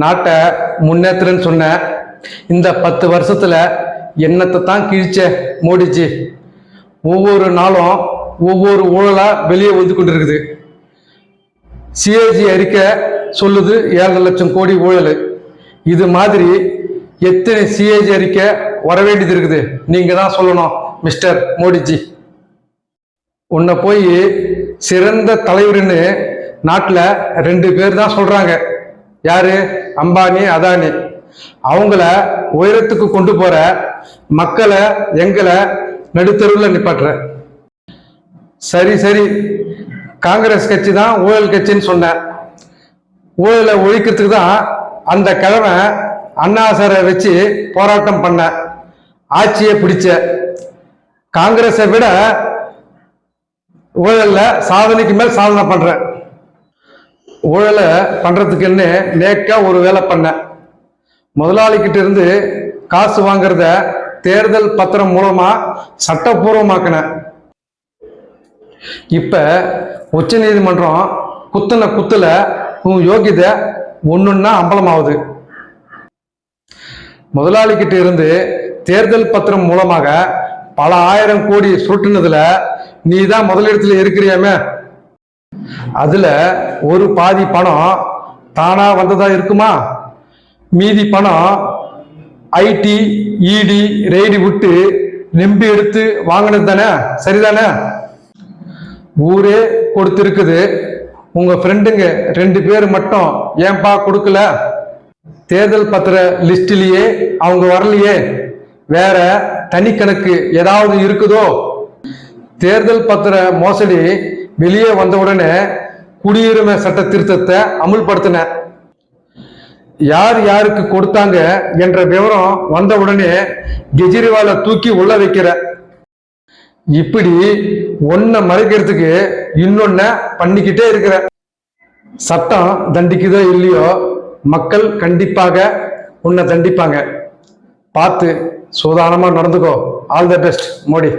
நாட்டை முன்னேற்றுன்னு சொன்ன இந்த 10 வருஷத்துல என்னத்தை தான் கிழிச்ச மோடிஜி. ஒவ்வொரு நாளும் ஒவ்வொரு ஊழலா வெளியே வந்து கொண்டிருக்குது. சிஏஜி அறிக்கை சொல்லுது 7 லட்சம் கோடி ஊழல். இது மாதிரி எத்தனை சிஏஜி அறிக்கை வர வேண்டியது இருக்குது? நீங்க தான் சொல்லணும் மிஸ்டர் மோடிஜி. உன்னை போய் சிறந்த தலைவர்னு நாட்டில் 2 பேர் தான் சொல்றாங்க. யாரு? அம்பானி, அதானி. அவங்கள உயரத்துக்கு கொண்டு போற மக்களை எங்களை நடுத்தருவில் நிப்பாட்டுற. சரி சரி, காங்கிரஸ் கட்சி தான் ஊழல் கட்சின்னு சொன்ன. ஊழலை ஒழிக்கிறதுக்கு தான் அந்த கிழமை அண்ணாசரை வச்சு போராட்டம் பண்ண, ஆட்சியை பிடிச்ச. காங்கிரஸை விட ஊழல்ல சாதனைக்கு மேல் சாதனை பண்ற. ஊழலை பண்றதுக்குன்னு நேக்கா ஒரு வேலை பண்ண. முதலாளிகிட்ட இருந்து காசு வாங்குறத தேர்தல் பத்திரம் மூலமா சட்டப்பூர்வமாக்கின. இப்ப உச்ச நீதிமன்றம் குத்துன குத்துல உன் யோகிதை ஒண்ணுன்னா அம்பலமாகுது. முதலாளிகிட்ட இருந்து தேர்தல் பத்திரம் மூலமாக பல ஆயிரம் கோடி சுருட்டுனதுல நீ தான் முதலிடத்துல இருக்கிறியாமே. அதுல ஒரு பாதி பணம் தானா வந்ததா இருக்குமா? மீதி பணம் ஐடி இடி ரெய்டு விட்டு நம்பி எடுத்து வாங்கினது தானே? சரிதானே? ஊரே கொடுத்திருக்குது. உங்க ஃப்ரெண்டுங்க 2 பேர் மட்டும் ஏன்பா கொடுக்கல? தேர்தல் பத்திர லிஸ்டிலேயே அவங்க வரலையே. வேற தனி கணக்கு ஏதாவது இருக்குதோ? தேர்தல் பத்திர மோசடி வெளியே வந்தவுடனே குடியுரிமை சட்ட திருத்தத்தை அமுல்படுத்தின. யார் யாருக்கு கொடுத்தாங்க என்ற விவரம் வந்தவுடனே கெஜ்ரிவாலை தூக்கி உள்ள வைக்கிற. இப்படி ஒன்ன மறைக்கிறதுக்கு இன்னொன்ன பண்ணிக்கிட்டே இருக்கிற. சட்டம் தண்டிக்குதோ இல்லையோ, மக்கள் கண்டிப்பாக உன்னை தண்டிப்பாங்க. பார்த்து சூதானமா நடந்துக்கோ. All the best Modi.